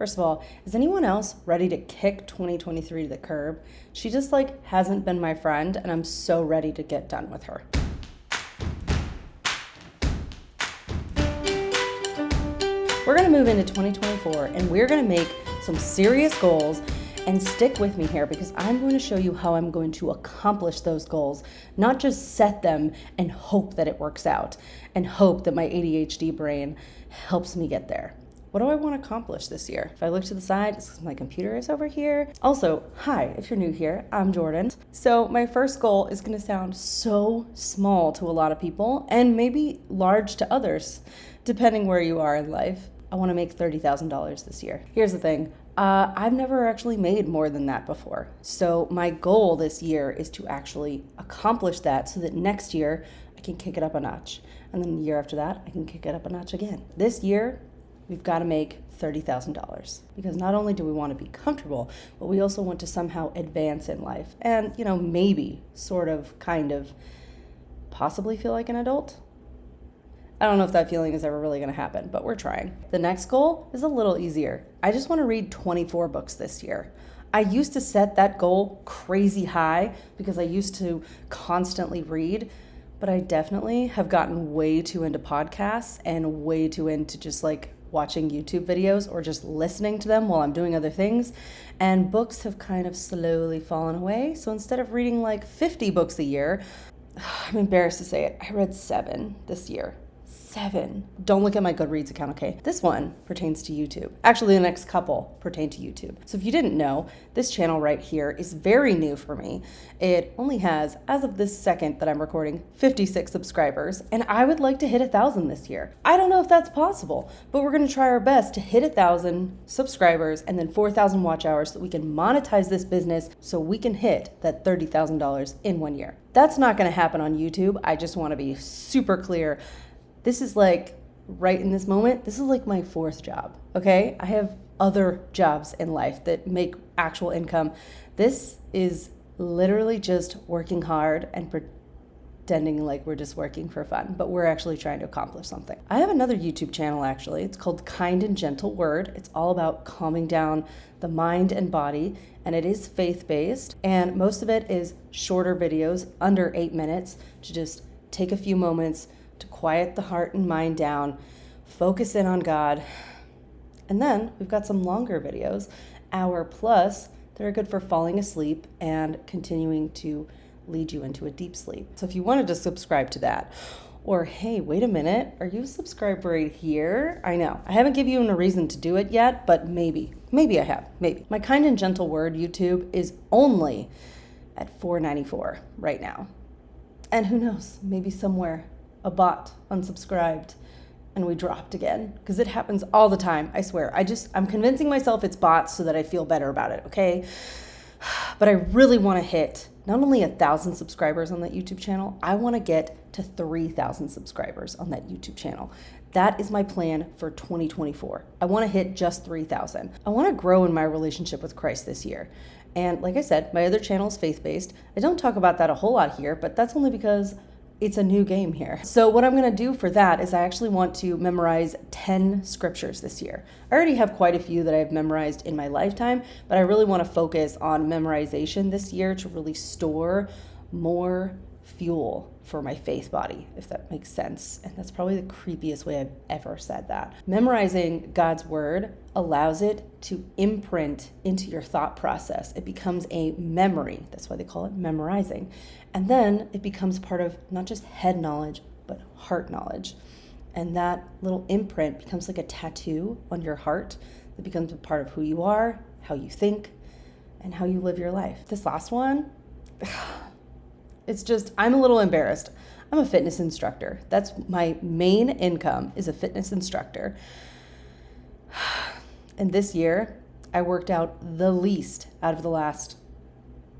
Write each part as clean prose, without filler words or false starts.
First of all, is anyone else ready to kick 2023 to the curb? She just hasn't been my friend, and I'm so ready to get done with her. We're gonna move into 2024 and we're gonna make some serious goals, and stick with me here because I'm going to show you how I'm going to accomplish those goals, not just set them and hope that it works out and hope that my ADHD brain helps me get there. What do I want to accomplish this year? If I look to the side, it's because my computer is over here. Also, hi, if you're new here, I'm Jordan. So my first goal is going to sound so small to a lot of people and maybe large to others, depending where you are in life. I want to make $30,000 this year. Here's the thing. I've never actually made more than that before. So my goal this year is to actually accomplish that so that next year I can kick it up a notch. And then the year after that, I can kick it up a notch again. This year, we've got to make $30,000 because not only do we want to be comfortable, but we also want to somehow advance in life and, maybe sort of, kind of, possibly feel like an adult. I don't know if that feeling is ever really going to happen, but we're trying. The next goal is a little easier. I just want to read 24 books this year. I used to set that goal crazy high because I used to constantly read, but I definitely have gotten way too into podcasts and way too into just watching YouTube videos or just listening to them while I'm doing other things. And books have kind of slowly fallen away. So instead of reading 50 books a year, I'm embarrassed to say it, I read 7 this year. 7. Don't look at my Goodreads account, okay? This one pertains to YouTube. Actually, the next couple pertain to YouTube. So if you didn't know, this channel right here is very new for me. It only has, as of this second that I'm recording, 56 subscribers, and I would like to hit 1,000 this year. I don't know if that's possible, but we're gonna try our best to hit 1,000 subscribers and then 4,000 watch hours so that we can monetize this business so we can hit that $30,000 in 1 year. That's not gonna happen on YouTube. I just wanna be super clear. This is right in this moment, this is my 4th job, okay? I have other jobs in life that make actual income. This is literally just working hard and pretending like we're just working for fun, but we're actually trying to accomplish something. I have another YouTube channel actually. It's called Kind and Gentle Word. It's all about calming down the mind and body, and it is faith-based, and most of it is shorter videos, under 8 minutes, to just take a few moments to quiet the heart and mind down, focus in on God. And then we've got some longer videos, hour plus, that are good for falling asleep and continuing to lead you into a deep sleep. So if you wanted to subscribe to that, or hey, wait a minute, are you subscribed right here? I know, I haven't given you a reason to do it yet, but maybe I have, maybe. My Kind and Gentle Word YouTube is only at $4.94 right now. And who knows, maybe somewhere a bot unsubscribed and we dropped again, because it happens all the time, I swear. I'm convincing myself it's bots so that I feel better about it, okay? But I really want to hit not only 1,000 subscribers on that YouTube channel, I want to get to 3,000 subscribers on that YouTube channel. That is my plan for 2024. I want to hit just 3,000. I want to grow in my relationship with Christ this year. And like I said, my other channel is faith-based. I don't talk about that a whole lot here, but that's only because it's a new game here. So what I'm going to do for that is I actually want to memorize 10 scriptures this year. I already have quite a few that I've memorized in my lifetime, but I really want to focus on memorization this year to really store more fuel for my faith body, if that makes sense. And that's probably the creepiest way I've ever said that. Memorizing God's word allows it to imprint into your thought process. It becomes a memory. That's why they call it memorizing. And then it becomes part of not just head knowledge, but heart knowledge. And that little imprint becomes like a tattoo on your heart that becomes a part of who you are, how you think, and how you live your life. This last one, I'm a little embarrassed. I'm a fitness instructor. That's my main income, is a fitness instructor. And this year, I worked out the least out of the last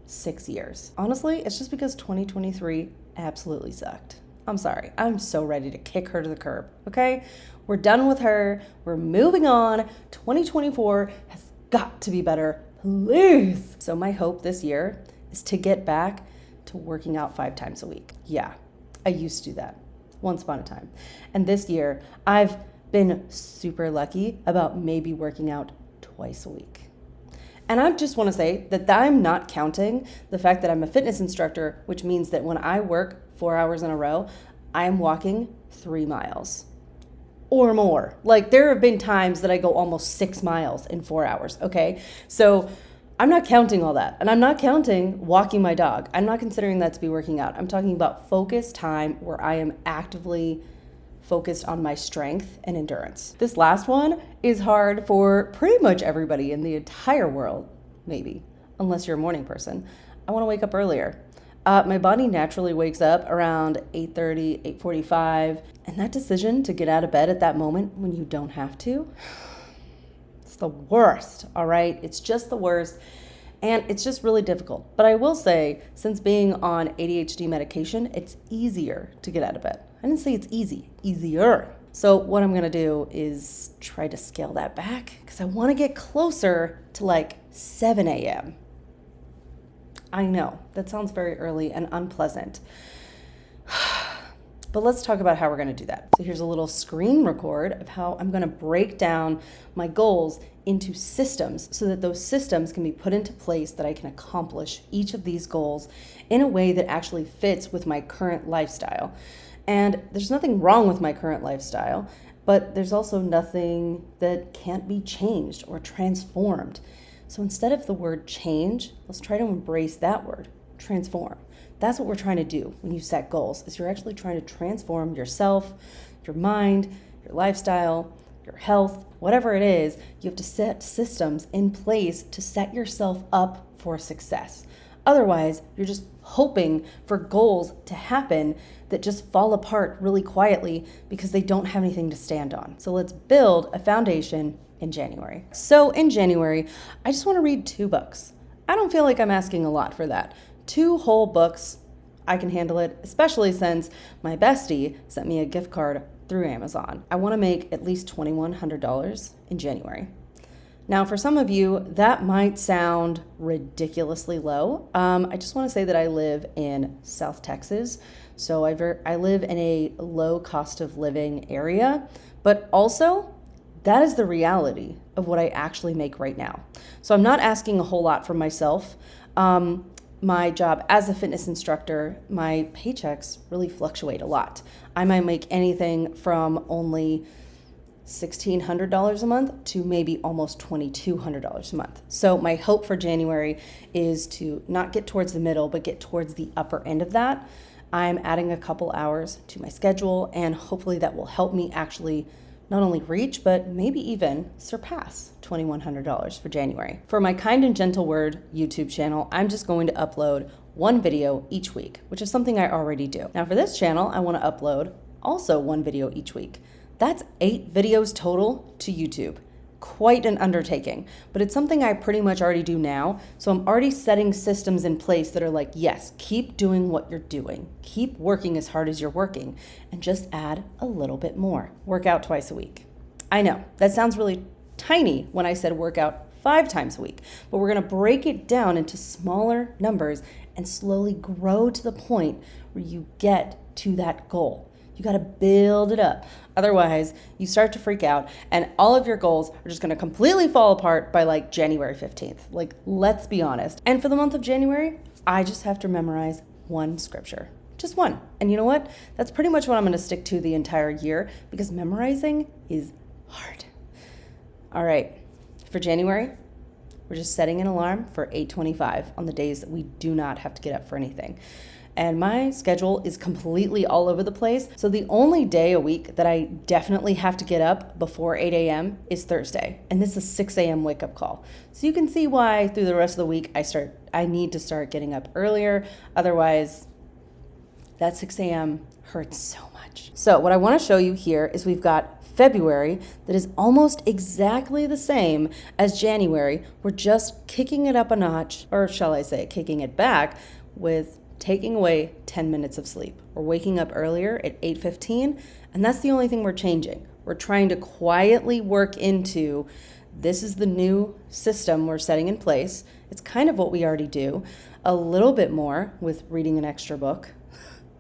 6 years. Honestly, it's just because 2023 absolutely sucked. I'm sorry. I'm so ready to kick her to the curb, okay? We're done with her. We're moving on. 2024 has got to be better, please. So my hope this year is to get back to working out 5 times a week. Yeah, I used to do that once upon a time. And this year, I've been super lucky about maybe working out twice a week. And I just want to say that I'm not counting the fact that I'm a fitness instructor, which means that when I work 4 hours in a row, I'm walking 3 miles or more. Like there have been times that I go almost 6 miles in 4 hours, okay? So I'm not counting all that. And I'm not counting walking my dog. I'm not considering that to be working out. I'm talking about focused time where I am actively focused on my strength and endurance. This last one is hard for pretty much everybody in the entire world, maybe, unless you're a morning person. I want to wake up earlier. My body naturally wakes up around 8:30, 8:45, and that decision to get out of bed at that moment when you don't have to, it's the worst, all right? It's just the worst. And it's just really difficult. But I will say, since being on ADHD medication, it's easier to get out of bed. I didn't say it's easy, easier. So what I'm gonna do is try to scale that back because I wanna get closer to like 7 a.m. I know, that sounds very early and unpleasant. But let's talk about how we're gonna do that. So here's a little screen record of how I'm gonna break down my goals into systems so that those systems can be put into place that I can accomplish each of these goals in a way that actually fits with my current lifestyle. And there's nothing wrong with my current lifestyle, but there's also nothing that can't be changed or transformed. So instead of the word change, let's try to embrace that word, transform. That's what we're trying to do when you set goals, is you're actually trying to transform yourself, your mind, your lifestyle, your health, whatever it is. You have to set systems in place to set yourself up for success. Otherwise, you're just hoping for goals to happen that just fall apart really quietly because they don't have anything to stand on. So let's build a foundation in January. So in January, I just want to read 2 books. I don't feel like I'm asking a lot for that. 2 whole books, I can handle it, especially since my bestie sent me a gift card through Amazon. I want to make at least $2,100 in January. Now, for some of you, that might sound ridiculously low. I just want to say that I live in South Texas, so I live in a low cost of living area, but also that is the reality of what I actually make right now. So I'm not asking a whole lot from myself. My job as a fitness instructor, my paychecks really fluctuate a lot. I might make anything from only $1,600 a month to maybe almost $2,200 a month. So my hope for January is to not get towards the middle, but get towards the upper end of that. I'm adding a couple hours to my schedule, and hopefully that will help me actually not only reach, but maybe even surpass $2,100 for January. For my Kind and Gentle Word YouTube channel, I'm just going to upload 1 video each week, which is something I already do. Now for this channel, I want to upload also 1 video each week. That's 8 videos total to YouTube. Quite an undertaking, but it's something I pretty much already do now. So I'm already setting systems in place that are like, yes, keep doing what you're doing. Keep working as hard as you're working, and just add a little bit more. Work out twice a week. I know that sounds really tiny when I said work out 5 times a week, but we're gonna break it down into smaller numbers and slowly grow to the point where you get to that goal. You got to build it up. Otherwise, you start to freak out and all of your goals are just going to completely fall apart by like January 15th. Like, let's be honest. And for the month of January, I just have to memorize 1 scripture. Just 1. And you know what? That's pretty much what I'm going to stick to the entire year because memorizing is hard. All right. For January, we're just setting an alarm for 8:25 on the days that we do not have to get up for anything. And my schedule is completely all over the place. So the only day a week that I definitely have to get up before 8 a.m. is Thursday. And this is a 6 a.m. wake up call. So you can see why through the rest of the week I need to start getting up earlier. Otherwise, that 6 a.m. hurts so much. So what I want to show you here is we've got February that is almost exactly the same as January. We're just kicking it up a notch, or shall I say kicking it back with taking away 10 minutes of sleep. We're waking up earlier at 8:15, and that's the only thing we're changing. We're trying to quietly work into this is the new system we're setting in place. It's kind of what we already do. A little bit more with reading an extra book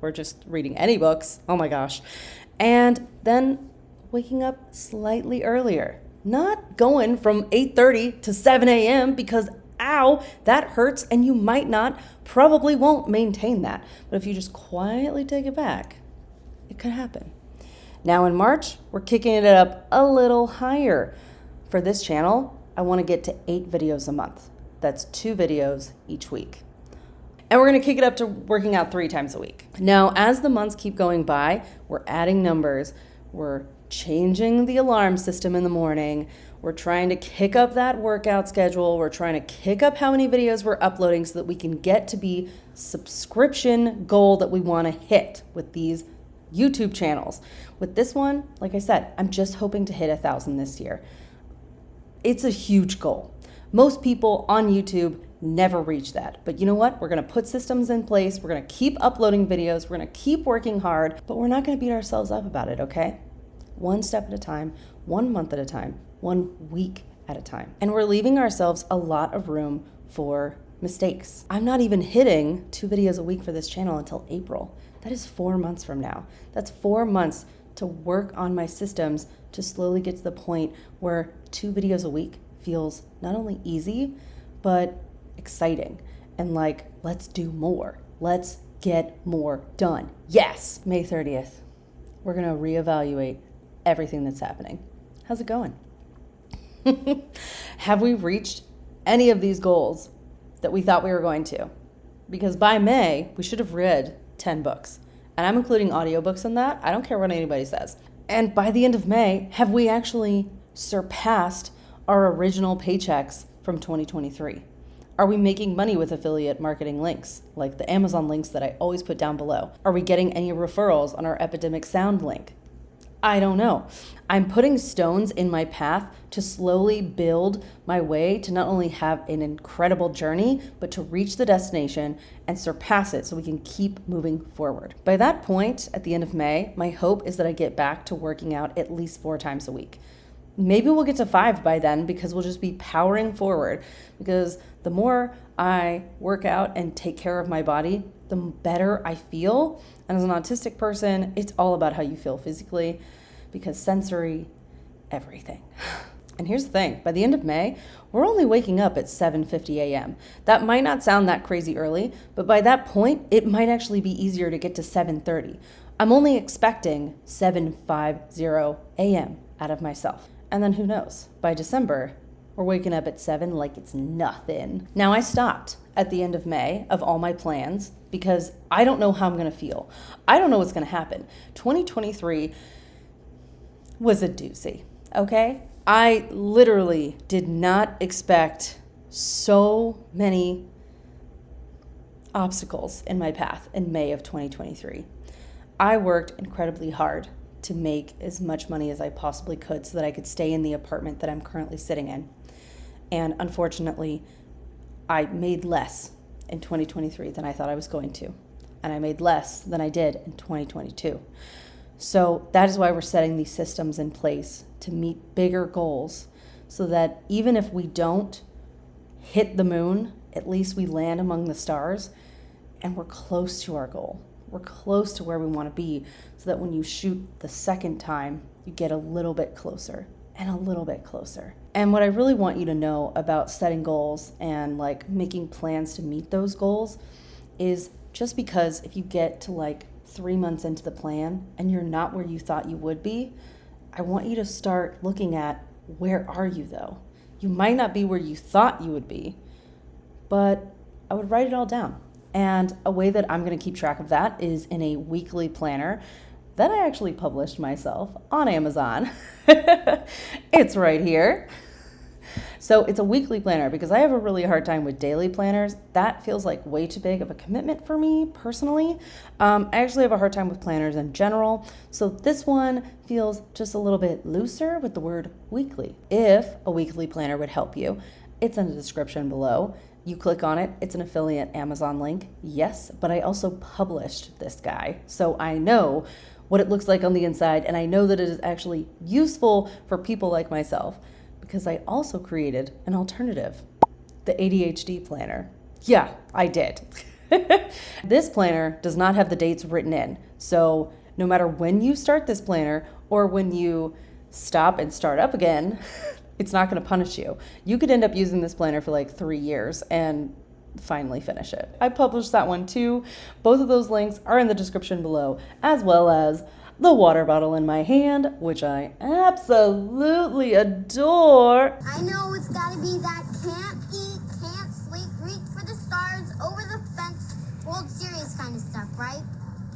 or just reading any books. Oh my gosh. And then waking up slightly earlier. not going from 8:30 to 7 a.m. because ow, that hurts, and you might not, probably won't maintain that. But if you just quietly take it back, it could happen. Now in March, we're kicking it up a little higher. For this channel, I want to get to 8 videos a month. That's 2 videos each week. And we're going to kick it up to working out 3 times a week. Now, as the months keep going by, we're adding numbers. We're changing the alarm system in the morning. We're trying to kick up that workout schedule. We're trying to kick up how many videos we're uploading so that we can get to be subscription goal that we want to hit with these YouTube channels. With this one, like I said, I'm just hoping to hit 1,000 this year. It's a huge goal. Most people on YouTube never reach that. But you know what? We're going to put systems in place. We're going to keep uploading videos. We're going to keep working hard, but we're not going to beat ourselves up about it, okay? One step at a time, 1 month at a time, 1 week at a time. And we're leaving ourselves a lot of room for mistakes. I'm not even hitting 2 videos a week for this channel until April. That is 4 months from now. That's 4 months to work on my systems to slowly get to the point where 2 videos a week feels not only easy, but exciting. And like, let's do more. Let's get more done. Yes, May 30th, we're gonna reevaluate everything that's happening. How's it going? Have we reached any of these goals that we thought we were going to? Because by May, we should have read 10 books. And I'm including audiobooks in that. I don't care what anybody says. And by the end of May, have we actually surpassed our original paychecks from 2023? Are we making money with affiliate marketing links, like the Amazon links that I always put down below? Are we getting any referrals on our Epidemic Sound link? I don't know. I'm putting stones in my path to slowly build my way to not only have an incredible journey, but to reach the destination and surpass it so we can keep moving forward. By that point, at the end of May, my hope is that I get back to working out at least 4 times a week. Maybe we'll get to 5 by then because we'll just be powering forward. Because the more I work out and take care of my body, the better I feel. And as an autistic person, it's all about how you feel physically because sensory, everything. And here's the thing, by the end of May, we're only waking up at 7:50 a.m. That might not sound that crazy early, but by that point, it might actually be easier to get to 7:30. I'm only expecting 7:50 a.m. out of myself. And then who knows, by December, we're waking up at 7 like it's nothing. Now I stopped at the end of May of all my plans because I don't know how I'm gonna feel. I don't know what's gonna happen. 2023 was a doozy, okay? I literally did not expect so many obstacles in my path in May of 2023. I worked incredibly hard to make as much money as I possibly could so that I could stay in the apartment that I'm currently sitting in. And unfortunately, I made less in 2023 than I thought I was going to. And I made less than I did in 2022. So that is why we're setting these systems in place to meet bigger goals so that even if we don't hit the moon, at least we land among the stars and we're close to our goal. We're close to where we want to be so that when you shoot the second time, you get a little bit closer and a little bit closer. And what I really want you to know about setting goals and like making plans to meet those goals is just because if you get to like 3 months into the plan and you're not where you thought you would be, I want you to start looking at where are you though? You might not be where you thought you would be, but I would write it all down. And a way that I'm going to keep track of that is in a weekly planner that I actually published myself on Amazon. It's right here. So it's a weekly planner because I have a really hard time with daily planners. That feels like way too big of a commitment for me personally. I actually have a hard time with planners in general. So this one feels just a little bit looser with the word weekly. If a weekly planner would help you, it's in the description below. You click on it, it's an affiliate Amazon link. Yes, but I also published this guy. So I know what it looks like on the inside, and I know that it is actually useful for people like myself because I also created an alternative, the ADHD planner. Yeah, I did. This planner does not have the dates written in. So no matter when you start this planner or when you stop and start up again, it's not going to punish you. You could end up using this planner for like 3 years and finally finish it. I published that one too. Both of those links are in the description below, as well as the water bottle in my hand, which I absolutely adore. I know it's gotta be that can't eat, can't sleep, reach for the stars, over the fence, World Series kind of stuff, right?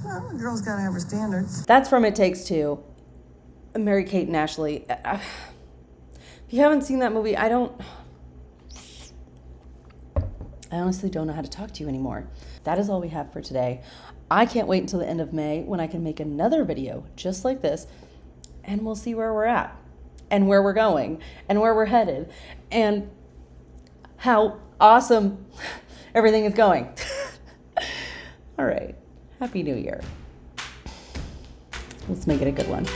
Well, a girl's gotta have her standards. That's from It Takes Two. Mary-Kate and Ashley. If you haven't seen that movie, I honestly don't know how to talk to you anymore. That is all we have for today. I can't wait until the end of May when I can make another video just like this, and we'll see where we're at and where we're going and where we're headed and how awesome everything is going. All right. Happy New Year. Let's make it a good one.